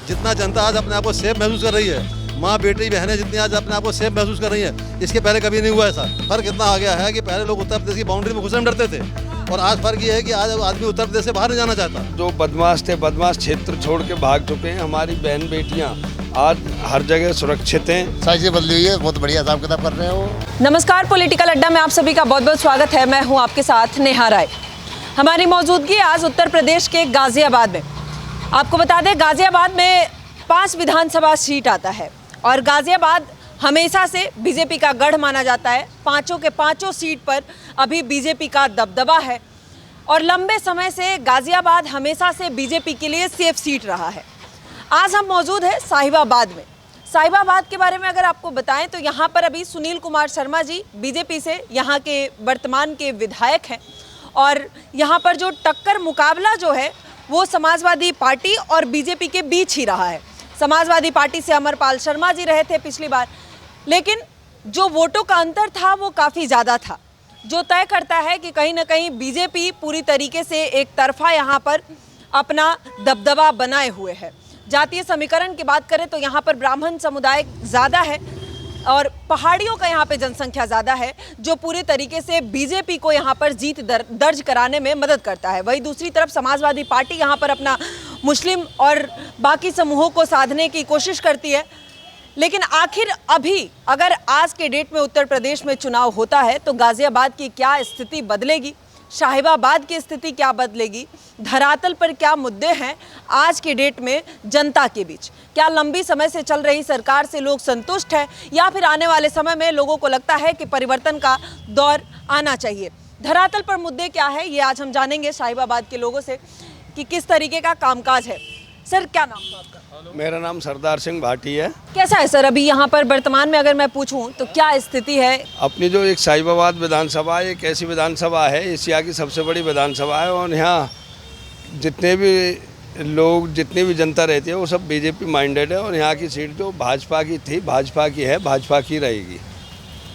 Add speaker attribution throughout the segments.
Speaker 1: जितना जनता आज अपने आप को सेफ महसूस कर रही है, माँ बेटी बहनें जितनी आज अपने आप को सेफ महसूस कर रही हैं, इसके पहले कभी नहीं हुआ ऐसा। फर्क इतना आ गया है कि पहले लोग उत्तर प्रदेश की बाउंड्री में घुसने में डरते थे और आज फर्क ये है कि आज आदमी उत्तर प्रदेश से बाहर नहीं जाना चाहता।
Speaker 2: जो बदमाश थे, बदमाश क्षेत्र छोड़ के भाग चुके हैं। हमारी बहन बेटियां आज हर जगह सुरक्षित हैं।
Speaker 3: साइज़ बदली हुई है, बहुत बढ़िया हिसाब किताब कर रहे हो।
Speaker 4: नमस्कार, पॉलिटिकल अड्डा में आप सभी का बहुत बहुत स्वागत है। मैं हूं आपके साथ नेहा राय। हमारी मौजूदगी आज उत्तर प्रदेश के गाजियाबाद में। आपको बता दें, गाजियाबाद में 5 विधानसभा सीट आता है और गाजियाबाद हमेशा से बीजेपी का गढ़ माना जाता है। पांचों के पांचों सीट पर अभी बीजेपी का दबदबा है और लंबे समय से गाजियाबाद हमेशा से बीजेपी के लिए सेफ सीट रहा है। आज हम मौजूद हैं साहिबाबाद में। साहिबाबाद के बारे में अगर आपको बताएं तो यहाँ पर अभी सुनील कुमार शर्मा जी बीजेपी से यहाँ के वर्तमान के विधायक हैं और यहाँ पर जो टक्कर मुकाबला जो है वो समाजवादी पार्टी और बीजेपी के बीच ही रहा है। समाजवादी पार्टी से अमरपाल शर्मा जी रहे थे पिछली बार, लेकिन जो वोटों का अंतर था वो काफ़ी ज़्यादा था, जो तय करता है कि कहीं ना कहीं बीजेपी पूरी तरीके से एक तरफा यहाँ पर अपना दबदबा बनाए हुए है। जातीय समीकरण की बात करें तो यहाँ पर ब्राह्मण समुदाय ज़्यादा है और पहाड़ियों का यहाँ पे जनसंख्या ज़्यादा है, जो पूरे तरीके से बीजेपी को यहाँ पर जीत दर्ज कराने में मदद करता है। वहीं दूसरी तरफ समाजवादी पार्टी यहाँ पर अपना मुस्लिम और बाकी समूहों को साधने की कोशिश करती है। लेकिन आखिर अभी अगर आज के डेट में उत्तर प्रदेश में चुनाव होता है तो गाजियाबाद की क्या स्थिति बदलेगी, साहिबाबाद की स्थिति क्या बदलेगी, धरातल पर क्या मुद्दे हैं आज के डेट में जनता के बीच, क्या लंबी समय से चल रही सरकार से लोग संतुष्ट हैं या फिर आने वाले समय में लोगों को लगता है कि परिवर्तन का दौर आना चाहिए। धरातल पर मुद्दे क्या है ये आज हम जानेंगे साहिबाबाद के लोगों से कि किस तरीके का कामकाज है। सर, क्या नाम है आपका?
Speaker 2: मेरा नाम सरदार सिंह भाटी है।
Speaker 4: कैसा है सर अभी यहाँ पर वर्तमान में अगर मैं पूछूं तो क्या स्थिति है?
Speaker 2: अपनी जो एक साहिबाबाद विधानसभा है, एक ऐसी विधानसभा है, एशिया की सबसे बड़ी विधानसभा है और यहाँ जितने भी लोग, जितनी भी जनता रहती है वो सब बीजेपी माइंडेड है और यहाँ की सीट जो भाजपा की थी, भाजपा की है, भाजपा की रहेगी।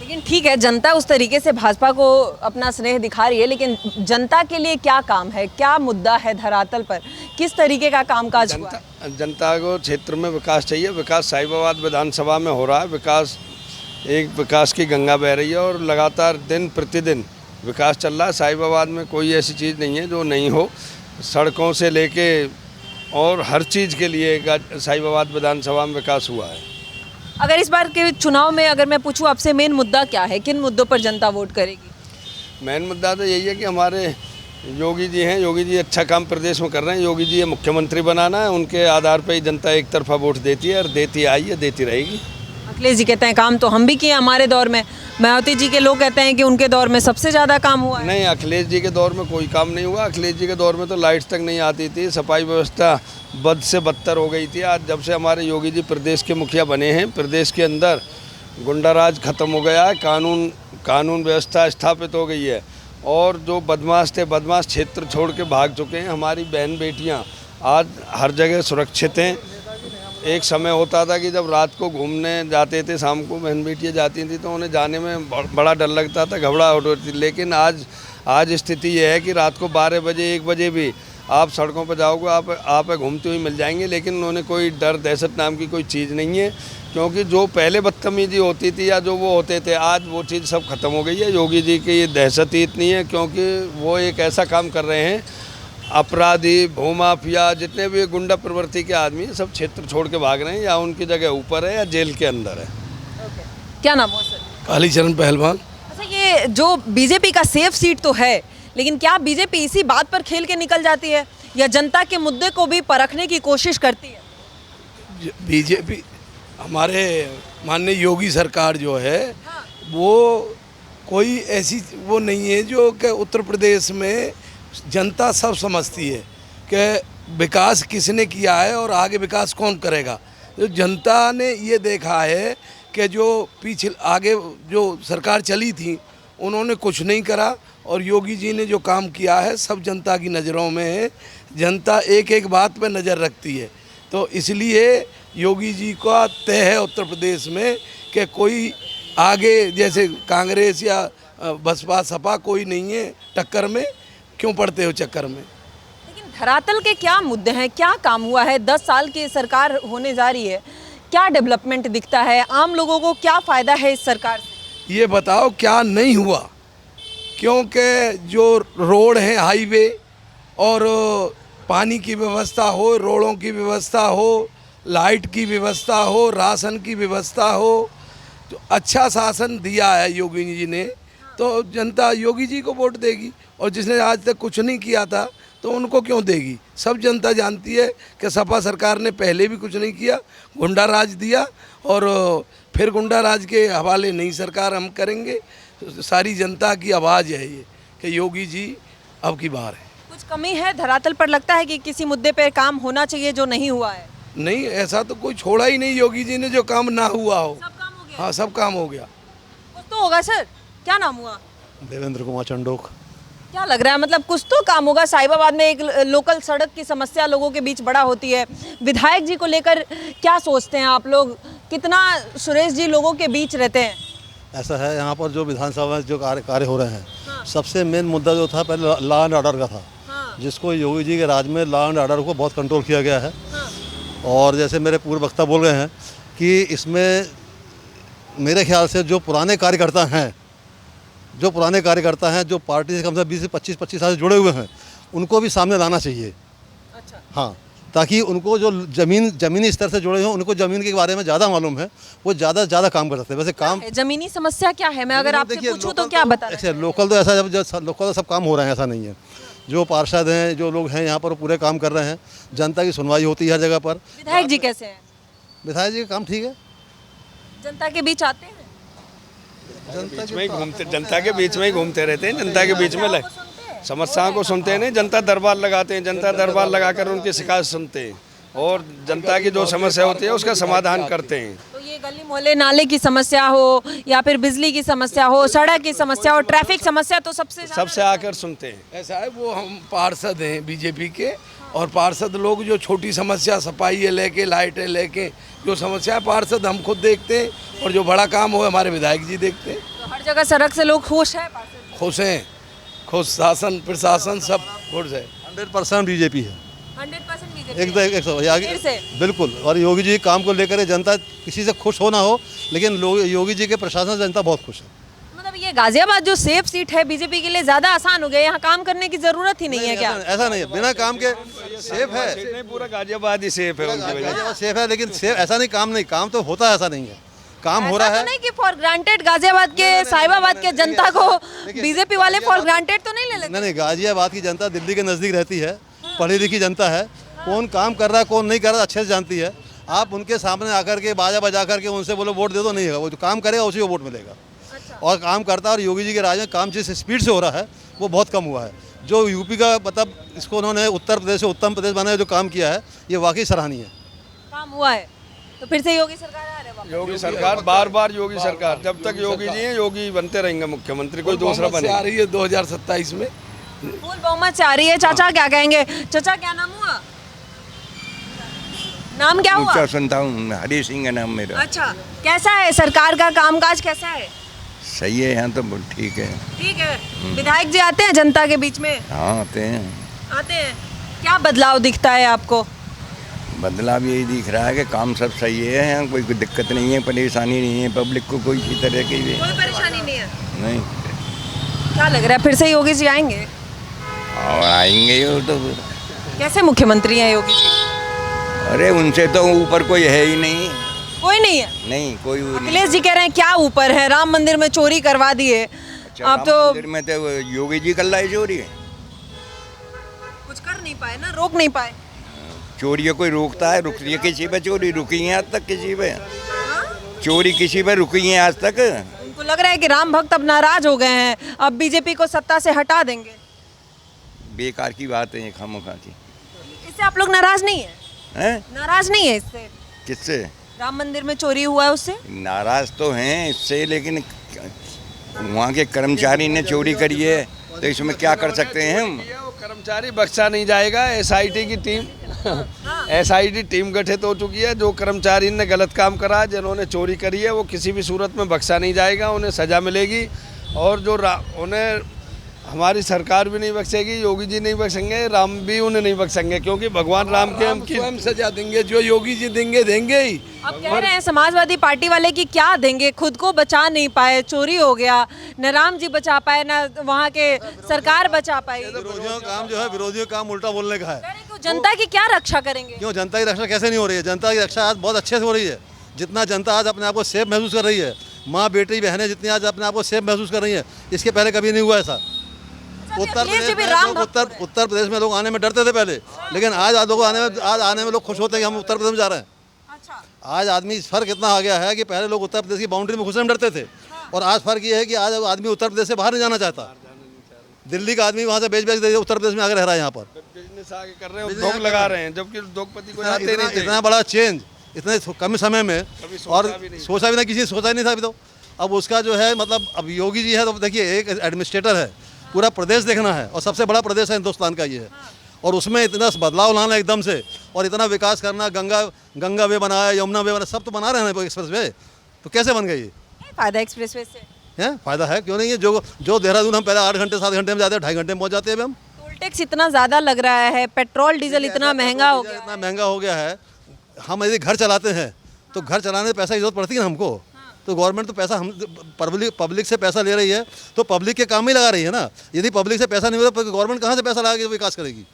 Speaker 4: लेकिन ठीक है, जनता उस तरीके से भाजपा को अपना स्नेह दिखा रही है, लेकिन जनता के लिए क्या काम है, क्या मुद्दा है धरातल पर, किस तरीके का कामकाज हुआ है?
Speaker 2: जनता को क्षेत्र में विकास चाहिए। विकास साहिबाबाद विधानसभा में हो रहा है। विकास की गंगा बह रही है और लगातार दिन प्रतिदिन विकास चल रहा है। साहिबाबाद में कोई ऐसी चीज़ नहीं है जो नहीं हो। सड़कों से लेके और हर चीज़ के लिए साहिबाबाद विधानसभा में विकास हुआ है।
Speaker 4: अगर इस बार के चुनाव में अगर मैं पूछूं आपसे, मेन मुद्दा क्या है, किन मुद्दों पर जनता वोट करेगी?
Speaker 2: मेन मुद्दा तो यही है कि हमारे योगी जी हैं, योगी जी अच्छा काम प्रदेश में कर रहे हैं। योगी जी ये मुख्यमंत्री बनाना है, उनके आधार पर ही जनता एक तरफा वोट देती है और देती आई है, देती रहेगी।
Speaker 4: अखिलेश जी कहते हैं काम तो हम भी किए हमारे दौर में, मायावती जी के लोग कहते हैं कि उनके दौर में सबसे ज़्यादा काम हुआ है।
Speaker 2: नहीं, अखिलेश जी के दौर में कोई काम नहीं हुआ। अखिलेश जी के दौर में तो लाइट्स तक नहीं आती थी, सफाई व्यवस्था बद से बदतर हो गई थी। आज जब से हमारे योगी जी प्रदेश के मुखिया बने हैं, प्रदेश के अंदर गुंडाराज खत्म हो गया है, कानून व्यवस्था स्थापित हो गई है और जो बदमाश थे, बदमाश क्षेत्र छोड़ के भाग चुके हैं। हमारी बहन बेटियाँ आज हर जगह सुरक्षित हैं। एक समय होता था कि जब रात को घूमने जाते थे, शाम को बहन बेटियाँ जाती थी तो उन्हें जाने में बड़ा डर लगता था, घबराहट होती थी। लेकिन आज स्थिति यह है कि रात को 12 बजे 1 बजे भी आप सड़कों पर जाओगे, आप घूमते हुए मिल जाएंगे। लेकिन उन्होंने कोई डर दहशत नाम की कोई चीज़ नहीं है, क्योंकि जो पहले बदतमीजी होती थी या जो वो होते थे, आज वो चीज़ सब खत्म हो गई है। योगी जी की ये दहशत ही इतनी है क्योंकि वो एक ऐसा काम कर रहे हैं, अपराधी, भूमाफिया, जितने भी गुंडा प्रवृत्ति के आदमी सब क्षेत्र छोड़ के भाग रहे हैं, या उनकी जगह ऊपर है या जेल के अंदर है।
Speaker 4: क्या नाम है सर?
Speaker 2: कालीचरण पहलवान।
Speaker 4: अच्छा, ये जो बीजेपी का सेफ सीट तो है, लेकिन क्या बीजेपी इसी बात पर खेल के निकल जाती है या जनता के मुद्दे को भी परखने की कोशिश करती है?
Speaker 5: बीजेपी, हमारे माननीय योगी सरकार जो है वो कोई ऐसी वो नहीं है जो कि उत्तर प्रदेश में जनता सब समझती है कि विकास किसने किया है और आगे विकास कौन करेगा। जो जनता ने ये देखा है कि जो पीछे आगे जो सरकार चली थी उन्होंने कुछ नहीं करा और योगी जी ने जो काम किया है सब जनता की नज़रों में है। जनता एक एक बात पे नज़र रखती है, तो इसलिए योगी जी का तय है उत्तर प्रदेश में कि कोई आगे जैसे कांग्रेस या बसपा सपा कोई नहीं है टक्कर में। क्यों पड़ते हो चक्कर में?
Speaker 4: लेकिन धरातल के क्या मुद्दे हैं, क्या काम हुआ है? 10 साल की सरकार होने जा रही है, क्या डेवलपमेंट दिखता है? आम लोगों को क्या फ़ायदा है इस सरकार से?
Speaker 5: ये बताओ क्या नहीं हुआ, क्योंकि जो रोड है, हाईवे और पानी की व्यवस्था हो, रोडों की व्यवस्था हो, लाइट की व्यवस्था हो, राशन की व्यवस्था हो, तो अच्छा शासन दिया है योगी जी ने, तो जनता योगी जी को वोट देगी। और जिसने आज तक कुछ नहीं किया था तो उनको क्यों देगी? सब जनता जानती है कि सपा सरकार ने पहले भी कुछ नहीं किया, गुंडा राज दिया और फिर गुंडा राज के हवाले नई सरकार हम करेंगे। सारी जनता की आवाज़ है ये कि योगी जी अब की बार है।
Speaker 4: कुछ कमी है धरातल पर? लगता है कि किसी मुद्दे पर काम होना चाहिए जो नहीं हुआ है?
Speaker 5: नहीं, ऐसा तो कोई छोड़ा ही नहीं योगी जी ने जो काम ना हुआ हो।
Speaker 4: सब काम हो गया?
Speaker 5: हाँ, सब काम हो गया।
Speaker 4: कुछ तो होगा सर। क्या नाम हुआ?
Speaker 1: देवेंद्र कुमार चंडोक।
Speaker 4: क्या लग रहा है, मतलब कुछ तो काम होगा? साहिबाबाद में एक लोकल सड़क की समस्या लोगों के बीच बड़ा होती है। विधायक जी को लेकर क्या सोचते हैं आप लोग? कितना सुरेश जी लोगों के बीच रहते हैं?
Speaker 1: ऐसा है, यहाँ पर जो विधानसभा में जो कार्य हो रहे हैं, सबसे मेन मुद्दा जो था पहले लॉ एंड ऑर्डर का था, जिसको योगी जी के राज में लॉ एंड ऑर्डर को बहुत कंट्रोल किया गया है। और जैसे मेरे पूर्व वक्ता बोल रहे हैं कि इसमें मेरे ख्याल से जो पुराने कार्यकर्ता हैं, जो पार्टी से कम से 20 से 25 साल से जुड़े हुए हैं, उनको भी सामने लाना चाहिए।
Speaker 4: अच्छा।
Speaker 1: हाँ, ताकि उनको जो ज़मीनी स्तर से जुड़े हों, उनको ज़मीन के बारे में ज़्यादा मालूम है, वो ज़्यादा काम कर सकते हैं। वैसे काम
Speaker 4: जमीनी समस्या क्या है? मैं अगर आपसे पूछूं तो क्या बता?
Speaker 1: ऐसे लोकल तो ऐसा लोकल तो सब काम हो रहे हैं, ऐसा नहीं है। जो पार्षद हैं, जो लोग हैं यहाँ पर, पूरे काम कर रहे हैं। जनता की सुनवाई होती है हर जगह पर।
Speaker 4: विधायक जी कैसे हैं?
Speaker 1: विधायक जी का काम ठीक है।
Speaker 4: जनता के बीच आते हैं?
Speaker 2: जनता के बीच में ही घूमते रहते हैं। जनता के बीच में समस्याओं को सुनते हैं। नहीं, जनता दरबार लगाते हैं। जनता दरबार लगाकर उनकी शिकायत सुनते हैं और जनता की जो समस्या होती है उसका समाधान करते हैं।
Speaker 4: तो ये गली मोहल्ले नाले की समस्या हो या फिर बिजली की समस्या हो, सड़क की समस्या हो, ट्रैफिक समस्या, तो सबसे
Speaker 2: आकर सुनते हैं।
Speaker 5: ऐसा है, वो हम पार्षद हैं बीजेपी के, और पार्षद लोग जो छोटी समस्या, सफाई लेके, लाइटें लेके, जो समस्या है पार्षद हम खुद देखते हैं, और जो बड़ा काम हो हमारे विधायक जी देखते हैं।
Speaker 4: तो हर जगह सड़क से लोग खुश हैं?
Speaker 5: खुश हैं, खुश, शासन प्रशासन सब खुश है।
Speaker 1: 100% बीजेपी है।
Speaker 4: 100% बीजेपी
Speaker 1: एकदम 100 बिल्कुल। और योगी जी के काम को लेकर जनता किसी से खुश हो ना हो, लेकिन योगी जी के प्रशासन से जनता बहुत खुश है।
Speaker 4: मतलब ये गाजियाबाद जो सेफ सीट है बीजेपी के लिए ज्यादा आसान हो गया, यहाँ काम करने की जरूरत ही नहीं है क्या?
Speaker 1: ऐसा नहीं है, बिना काम के सेफ है।
Speaker 2: नहीं, पूरा गाजियाबाद ही सेफ है उनकी वजह से।
Speaker 1: गाजियाबाद सेफ है, लेकिन सेफ ऐसा नहीं, काम तो होता है, ऐसा नहीं है। काम हो रहा है।
Speaker 4: तो नहीं कि फॉर ग्रांटेड गाजियाबाद के, साहिबाबाद के जनता को बीजेपी वाले फॉर ग्रांटेड तो नहीं ले लेते?
Speaker 1: नहीं, गाजियाबाद की जनता दिल्ली के नज़दीक रहती है, पढ़ी लिखी जनता है। कौन काम कर रहा है, कौन नहीं कर रहा, अच्छे से जानती है। आप उनके सामने आकर के बाजा बजा करके उनसे बोलो वोट दे दो, नहीं है। वो जो काम करेगा उसी को वोट मिलेगा। और काम करता है। और योगी जी के राज में काम जिस स्पीड से हो रहा है वो बहुत कम हुआ है। जो यूपी का मतलब इसको उन्होंने उत्तर प्रदेश से उत्तम प्रदेश बनाने जो काम किया है, ये वाकई सराहनीय है।
Speaker 4: काम हुआ है तो फिर से योगी सरकार आ रही है।
Speaker 2: योगी सरकार, बार योगी सरकार, जब तक योगी जी हैं योगी बनते रहेंगे मुख्यमंत्री, कोई दूसरा बने।
Speaker 5: आ रही है 2027 में
Speaker 4: फुल बहुमत से आ रही है। चाचा क्या कहेंगे? चाचा क्या नाम हुआ? नाम क्या हुआ?
Speaker 6: ऊंचा सुनता हूँ, हरी सिंह है नाम मेरा।
Speaker 4: अच्छा, कैसा है सरकार का कामकाज, कैसा है?
Speaker 6: सही है, यहाँ तो ठीक है।
Speaker 4: ठीक है। विधायक जी आते हैं जनता के बीच में?
Speaker 6: हाँ, आते हैं।
Speaker 4: क्या बदलाव दिखता है आपको?
Speaker 6: बदलाव यही दिख रहा है कि काम सब सही है, यहाँ कोई दिक्कत नहीं है, परेशानी नहीं है, पब्लिक को कोई भी तरह की भी
Speaker 4: कोई परेशानी नहीं है।
Speaker 6: नहीं।
Speaker 4: क्या लग रहा है फिर से योगी जी आएंगे?
Speaker 6: और आएंगे वो तो।
Speaker 4: कैसे मुख्यमंत्री हैं योगी जी?
Speaker 6: अरे उनसे तो ऊपर कोई है ही नहीं।
Speaker 4: कोई नहीं है?
Speaker 6: नहीं, कोई वो नहीं।
Speaker 4: अखिलेश जी कह रहे हैं क्या ऊपर है, राम मंदिर में चोरी करवा दिए।
Speaker 6: अच्छा,
Speaker 4: आप तो
Speaker 6: मंदिर में तो योगी जी कर रहा है चोरी।
Speaker 4: कुछ कर नहीं पाए ना, रोक नहीं पाए।
Speaker 6: चोरी कोई रोकता है? रुक रही है किसी पे चोरी? रुकी है आज तक किसी पे चोरी? किसी पे रुकी है आज तक?
Speaker 4: उनको लग रहा है कि राम भक्त अब नाराज हो गए हैं, अब बीजेपी को सत्ता से हटा देंगे।
Speaker 6: बेकार की बात है ये, खामोखा की।
Speaker 4: इससे आप लोग नाराज नहीं है? नाराज नहीं है इससे?
Speaker 6: किससे?
Speaker 4: राम मंदिर में चोरी हुआ है उससे
Speaker 6: नाराज तो हैं इससे, लेकिन वहाँ के कर्मचारी ने चोरी करी है तो इसमें क्या कर सकते हैं हम?
Speaker 2: वो कर्मचारी बख्शा नहीं जाएगा। एसआईटी की टीम एसआईटी टीम गठित हो चुकी है। जो कर्मचारी ने गलत काम करा, जिन्होंने चोरी करी है, वो किसी भी सूरत में बख्शा नहीं जाएगा, उन्हें सज़ा मिलेगी। और जो उन्हें हमारी सरकार भी नहीं बख्शेगी, योगी जी नहीं बख्शेंगे, राम भी उन्हें नहीं बख्शेंगे, क्योंकि भगवान राम के हम की
Speaker 5: स्वयं सजा देंगे, जो योगी जी देंगे देंगे ही।
Speaker 4: अब कह रहे हैं समाजवादी पार्टी वाले कि क्या देंगे, खुद को बचा नहीं पाए, चोरी हो गया, न राम जी बचा पाए न वहाँ के सरकार बचा पाई।
Speaker 1: विरोधियों का काम जो है, विरोधियों का काम उल्टा बोलने का है।
Speaker 4: कह रहे हैं कि जनता की क्या रक्षा करेंगे?
Speaker 1: क्यों जनता की रक्षा कैसे नहीं हो रही है? जनता की रक्षा आज बहुत अच्छे से हो रही है। जितना जनता आज अपने आप को सेफ महसूस कर रही है, माँ बेटी बहनें जितनी आज अपने आप को सेफ महसूस कर रही है, इसके पहले कभी नहीं हुआ ऐसा। उत्तर प्रदेश में लोग आने में डरते थे पहले, लेकिन आज लोग आने में लोग खुश होते हैं कि हम उत्तर प्रदेश में जा रहे हैं। आज आदमी फर्क इतना आ गया है कि पहले लोग उत्तर प्रदेश की बाउंड्री में घुसने में डरते थे, और आज फर्क ये है कि आज आदमी उत्तर प्रदेश से बाहर नहीं जाना चाहता। दिल्ली का आदमी वहाँ से बेच दे उत्तर प्रदेश में आगे रह रहा है, यहाँ पर
Speaker 2: बिजनेस आगे कर रहे हैं, उद्योग लगा रहे हैं, जबकि उद्योगपति को जाते नहीं थे।
Speaker 1: इतना बड़ा चेंज इतने कम समय में, और सोचा भी नहीं, किसी ने सोचा ही नहीं था अभी तो। अब उसका जो है मतलब, अब योगी जी है तो देखिए, एक एडमिनिस्ट्रेटर है, पूरा प्रदेश देखना है, और सबसे बड़ा प्रदेश है हिंदुस्तान का ये है, और उसमें इतना बदलाव लाना एकदम से, और इतना विकास करना, गंगा वे बनाया, यमुना वे बनाया, सब तो बना रहे हैं एक्सप्रेस वे, तो कैसे बन गई?
Speaker 4: फायदा एक्सप्रेस वे से
Speaker 1: है, फायदा है, क्यों नहीं है? जो देहरादून हम पहले 8 घंटे 7 घंटे में जाते हैं, 2.5 घंटे में पहुँच जाते हैं अभी हम।
Speaker 4: टोल टैक्स इतना ज़्यादा लग रहा है, पेट्रोल डीजल इतना महंगा हो गया,
Speaker 1: इतना महंगा हो गया है। हम यदि घर चलाते हैं तो घर चलाने में पैसा की जरूरत पड़ती है ना हमको, तो गवर्नमेंट तो पैसा, हम पब्लिक से पैसा ले रही है, तो पब्लिक के काम ही लगा रही है ना। यदि पब्लिक से पैसा नहीं मिला तो गवर्नमेंट कहाँ से पैसा लगा के विकास करेगी?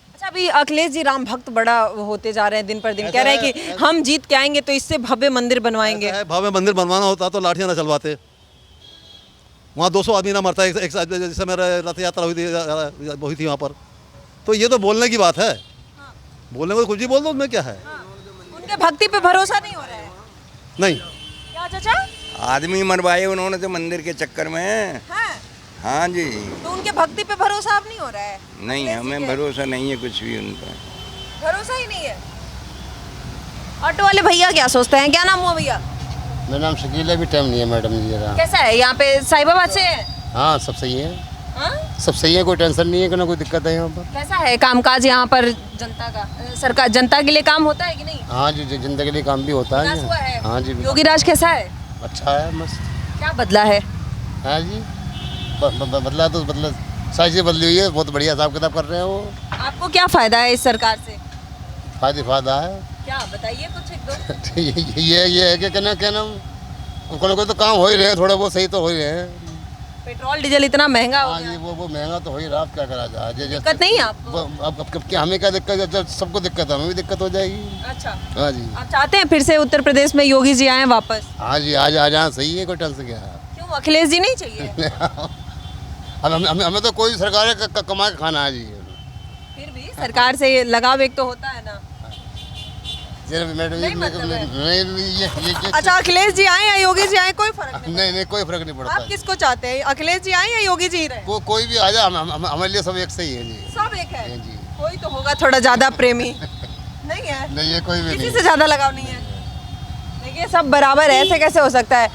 Speaker 4: अच्छा, अभी अखिलेश जी राम भक्त बड़ा होते जा रहे हैं दिन पर दिन, कह रहे हैं कि हम जीत के आएंगे तो इससे भव्य मंदिर बनवाएंगे।
Speaker 1: भव्य मंदिर बनवाना होता तो लाठियाँ ना चलवाते, वहाँ 200 आदमी ना मरता, एक जैसे मेरा रथ यात्रा हुई थी वहाँ पर। तो ये तो बोलने की बात है, बोलने को कुछ भी बोल दो, उसमें क्या है?
Speaker 4: उनके भक्ति पे भरोसा नहीं हो रहा है?
Speaker 1: नहीं।
Speaker 4: क्या चाचा?
Speaker 6: आदमी मरवाए उन्होंने तो मंदिर के चक्कर में। हाँ जी।
Speaker 4: तो उनके भक्ति पे भरोसा अब नहीं हो रहा है?
Speaker 6: नहीं, हमें भरोसा नहीं है कुछ भी उन पर,
Speaker 4: भरोसा ही नहीं है। ऑटो वाले भैया क्या सोचते हैं? क्या नाम हुआ भैया?
Speaker 3: मेरा नाम शकील है, भी टाइम नहीं है मैडम जी जरा।
Speaker 4: कैसा है यहाँ पे? साहिबाबाद से है?
Speaker 3: हाँ, सब सही है,
Speaker 4: हाँ?
Speaker 3: सब सही है, कोई टेंशन नहीं है, कि ना कोई दिक्कत है यहाँ पर।
Speaker 4: कैसा है कामकाज यहाँ पर जनता का? सरकार जनता के लिए काम होता है कि नहीं?
Speaker 3: हाँ जी, जिंदगी के लिए काम भी होता
Speaker 4: विकास हुआ है?
Speaker 3: है। हाँ जी,
Speaker 4: योगी राज कैसा है?
Speaker 3: अच्छा है, मस्त।
Speaker 4: क्या बदला है?
Speaker 3: हाँ जी, बदला तो बदला, सारी चीज़ बदली हुई है, बहुत बढ़िया हिसाब किताब कर रहे हैं वो।
Speaker 4: आपको क्या फायदा है इस सरकार से?
Speaker 3: फायदा है।
Speaker 4: क्या बताइए कुछ एक दो।
Speaker 3: ये है कि क्या नाम, कोई तो काम हो ही रहे हैं, थोड़ा बहुत सही तो हो ही रहे हैं।
Speaker 4: पेट्रोल डीजल इतना महंगा हो
Speaker 3: हाँ
Speaker 4: गया।
Speaker 3: जी, वो महंगा तो हो ही रहा, अब क्या करा जाए।
Speaker 4: दिक्कत नहीं है आपको?
Speaker 3: अब क्या हमें क्या दिक्कत है? जब सबको दिक्कत है, हमें भी दिक्कत हो जाएगी।
Speaker 4: अच्छा,
Speaker 3: हाँ जी,
Speaker 4: आप चाहते हैं फिर से उत्तर प्रदेश में योगी जी आए वापस?
Speaker 3: हाँ जी, आ जाना सही है, कोई टेंशन क्या है।
Speaker 4: क्यों, अखिलेश जी नहीं चाहिए?
Speaker 3: हमें तो कोई सरकार का कमा के खाना है जी।
Speaker 4: फिर भी सरकार से लगाव एक तो होता है ना।
Speaker 3: मैडम
Speaker 4: नहीं मतलब है।
Speaker 3: नहीं, ये
Speaker 4: अच्छा, अखिलेश जी आए या योगी जी आए कोई फर्क नहीं?
Speaker 3: नहीं, कोई फर्क नहीं पड़ता।
Speaker 4: आप किसको चाहते हैं, अखिलेश जी आए या योगी जी रहे?
Speaker 3: कोई भी आ जाए, हमारे लिए सब एक सही है जी।
Speaker 4: सब एक है
Speaker 3: जी।
Speaker 4: कोई तो होगा थोड़ा ज्यादा प्रेमी, नहीं है?
Speaker 3: नहीं, ये कोई भी
Speaker 4: किसी
Speaker 3: नहीं।
Speaker 4: से ज्यादा लगाव नहीं है? देखिए सब बराबर है, ऐसे कैसे हो सकता है?